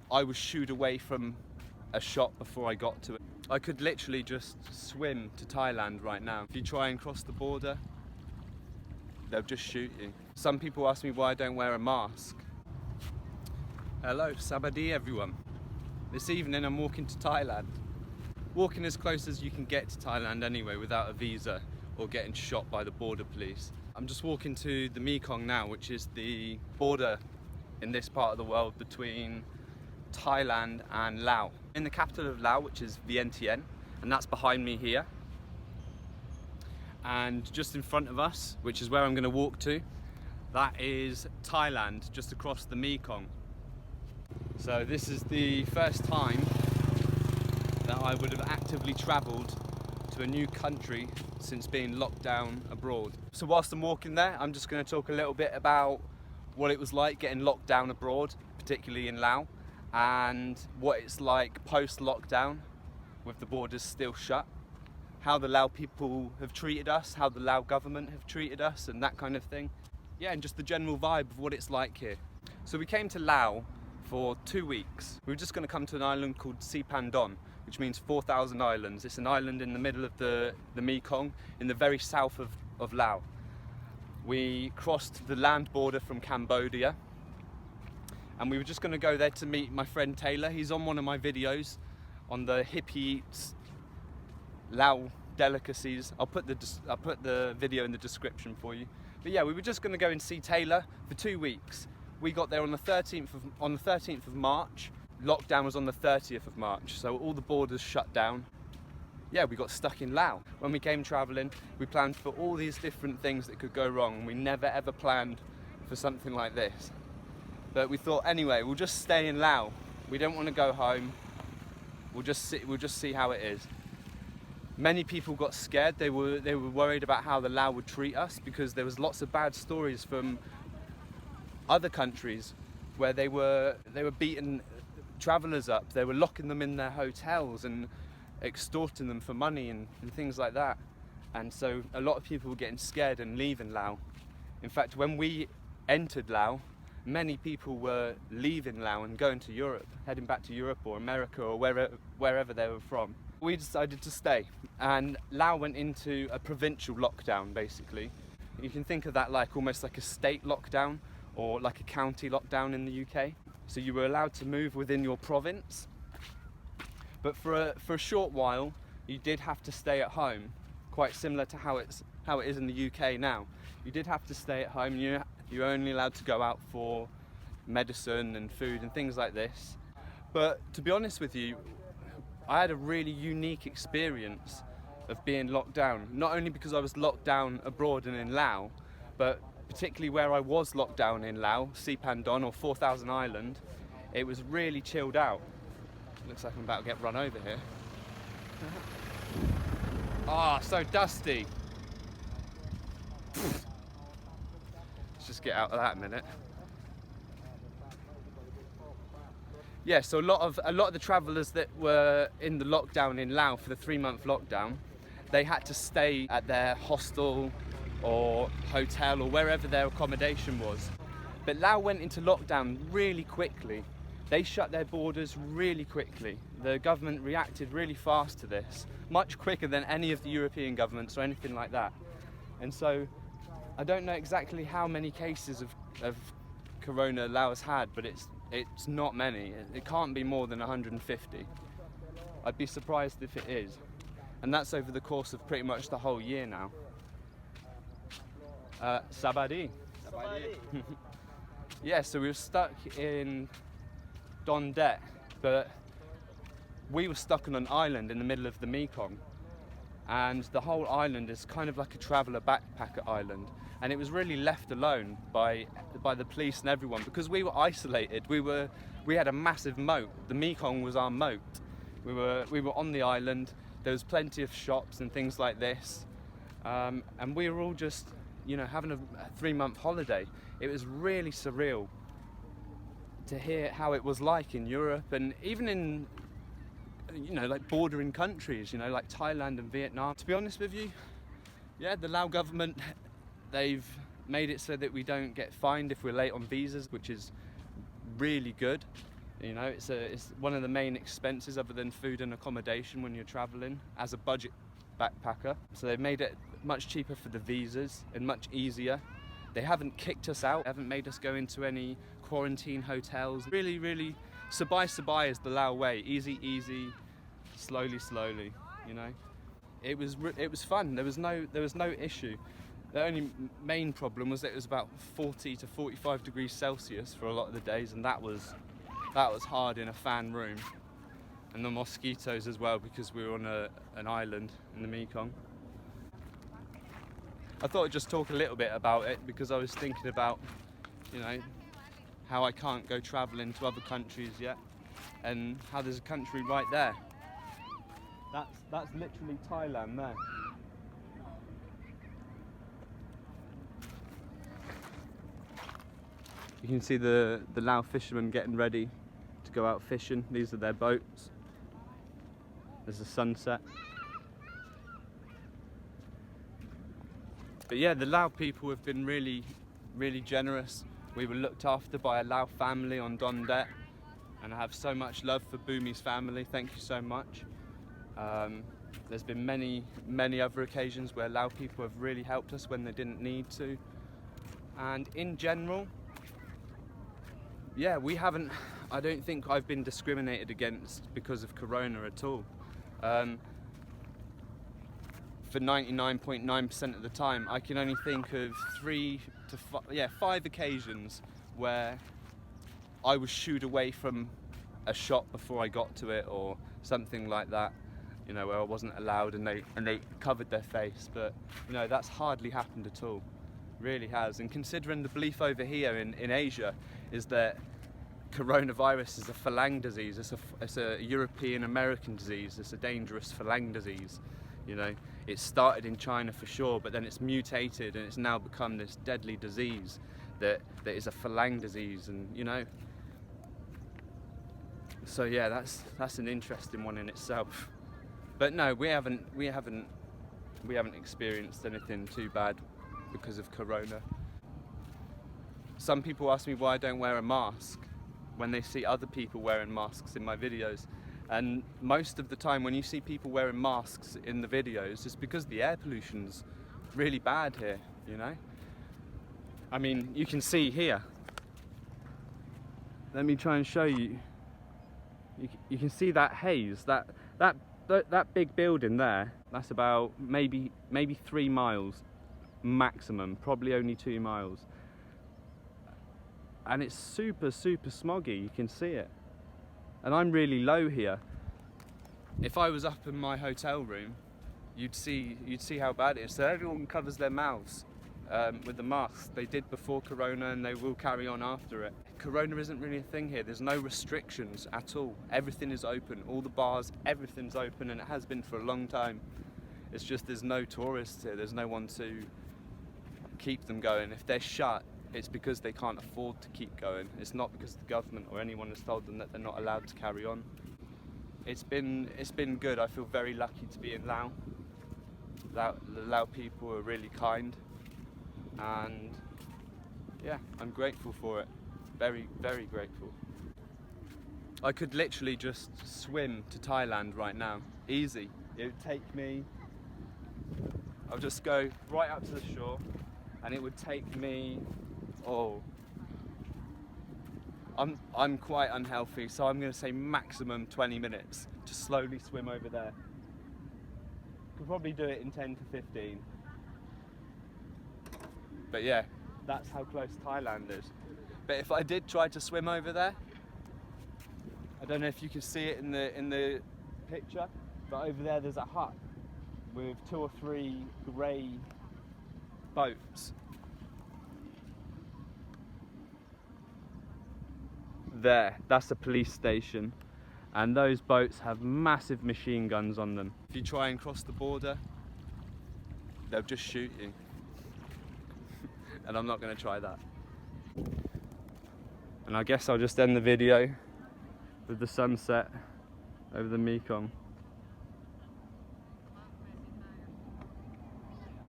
I was shooed away from a shop before I got to it. I could literally just swim to Thailand right now. If you try and cross the border, they'll just shoot you. Some people ask me why I don't wear a mask. Hello, Sabadi everyone. This evening I'm walking to Thailand. Walking as close as you can get to Thailand anyway without a visa or getting shot by the border police. I'm just walking to the Mekong now, which is the border in this part of the world between Thailand and Laos. In the capital of Laos, which is Vientiane, and that's behind me here. And just in front of us, which is where I'm going to walk to, that is Thailand, just across the Mekong. So this is the first time that I would have actively travelled to a new country since being locked down abroad. So whilst I'm walking there, I'm just going to talk a little bit about what it was like getting locked down abroad, particularly in Laos, and what it's like post-lockdown with the borders still shut, how the Lao people have treated us, how the Lao government have treated us, and that kind of thing. Yeah, and just the general vibe of what it's like here. So we came to Laos for 2 weeks. We were just going to come to an island called Sipandon, which means 4,000 islands. It's an island in the middle of the Mekong, in the very south of Laos. We crossed the land border from Cambodia, and we were just going to go there to meet my friend Taylor. He's on one of my videos on the hippie eats Lao delicacies. I'll put the video in the description for you. But yeah, we were just going to go and see Taylor for 2 weeks. We got there on the 13th of March. Lockdown was on the 30th of March, so all the borders shut down. Yeah, we got stuck in Laos. When we came travelling, we planned for all these different things that could go wrong. We never ever planned for something like this. But we thought, anyway, we'll just stay in Laos. We don't want to go home. We'll just see how it is. Many people got scared. They were worried about how the Lao would treat us, because there was lots of bad stories from other countries where they were beating travellers up. They were locking them in their hotels and extorting them for money and things like that. And so a lot of people were getting scared and leaving Laos. In fact, when we entered Laos, many people were leaving Laos and going to Europe, heading back to Europe or America or wherever they were from. We decided to stay, and Laos went into a provincial lockdown, basically. You can think of that like almost like a state lockdown or like a county lockdown in the UK. So you were allowed to move within your province, but for a short while you did have to stay at home, quite similar to how it is in the UK now. You did have to stay at home. You're only allowed to go out for medicine and food and things like this. But to be honest with you, I had a really unique experience of being locked down, not only because I was locked down abroad and in Laos, but particularly where I was locked down in Laos, Sipandon or 4,000 Island. It was really chilled out. Looks like I'm about to get run over here. Ah, so dusty. Let's just get out of that a minute. Yeah, so a lot of the travellers that were in the lockdown in Laos for the 3-month lockdown, they had to stay at their hostel or hotel or wherever their accommodation was. But Laos went into lockdown really quickly. They shut their borders really quickly. The government reacted really fast to this, much quicker than any of the European governments or anything like that. And so I don't know exactly how many cases of corona Laos had, but it's not many. It can't be more than 150. I'd be surprised if it is. And that's over the course of pretty much the whole year now. Sabadi. Yeah, so we were stuck in Don Det, but we were stuck on an island in the middle of the Mekong. And the whole island is kind of like a traveller backpacker island. And it was really left alone by the police and everyone, because we were isolated. We had a massive moat. The Mekong was our moat. We were on the island. There was plenty of shops and things like this, and we were all just, having a 3-month holiday. It was really surreal to hear how it was like in Europe and even in, like bordering countries, like Thailand and Vietnam. To be honest with you, yeah, the Lao government, they've made it so that we don't get fined if we're late on visas, which is really good. You know, it's one of the main expenses other than food and accommodation when you're traveling as a budget backpacker. So they've made it much cheaper for the visas and much easier. They haven't kicked us out, haven't made us go into any quarantine hotels. Really, really, sabai is the Lao way. Easy, easy, slowly, slowly. You know, it was fun. There was no issue. The only main problem was that it was about 40 to 45 degrees Celsius for a lot of the days, and that was hard in a fan room. And the mosquitoes as well, because we were on an island in the Mekong. I thought I'd just talk a little bit about it because I was thinking about, you know, how I can't go travelling to other countries yet, and how there's a country right there. That's literally Thailand there. You can see the Lao fishermen getting ready to go out fishing. These are their boats. There's a sunset. But yeah, the Lao people have been really, really generous. We were looked after by a Lao family on Don Det, and I have so much love for Bhumi's family. Thank you so much. There's been many, many other occasions where Lao people have really helped us when they didn't need to. And in general, yeah, I don't think I've been discriminated against because of Corona at all. For 99.9% of the time, I can only think of 5 occasions where I was shooed away from a shop before I got to it, or something like that. You know, where I wasn't allowed, and they covered their face. But you know, that's hardly happened at all. Really has. And considering the belief over here in Asia is that coronavirus is a Falang disease. It's a European American disease. It's a dangerous Falang disease. You know, it started in China for sure, but then it's mutated and it's now become this deadly disease that is a Falang disease. And you know, so yeah, that's an interesting one in itself. But no, we haven't experienced anything too bad because of Corona. Some people ask me why I don't wear a mask when they see other people wearing masks in my videos. And most of the time when you see people wearing masks in the videos, it's because the air pollution's really bad here, you know? I mean, you can see here. Let me try and show you. You can see that haze, that big building there. That's about maybe 3 miles maximum, probably only 2 miles. And it's super, super smoggy, you can see it. And I'm really low here. If I was up in my hotel room, you'd see how bad it is. So everyone covers their mouths with the masks. They did before Corona, and they will carry on after it. Corona isn't really a thing here. There's no restrictions at all. Everything is open. All the bars, everything's open, and it has been for a long time. It's just there's no tourists here. There's no one to keep them going. If they're shut, it's because they can't afford to keep going. It's not because the government or anyone has told them that they're not allowed to carry on. It's been good. I feel very lucky to be in Laos. The Lao people are really kind, and yeah, I'm grateful for it. Very, very grateful. I could literally just swim to Thailand right now. Easy. It would take me, I'll just go right up to the shore, and it would take me, I'm quite unhealthy, so I'm going to say maximum 20 minutes to slowly swim over there. Could probably do it in 10 to 15. But yeah, that's how close Thailand is. But if I did try to swim over there, I don't know if you can see it in the picture, but over there there's a hut with 2 or 3 grey boats. There, that's a police station, and those boats have massive machine guns on them. If you try and cross the border, they'll just shoot you. And I'm not going to try that. And I guess I'll just end the video with the sunset over the Mekong.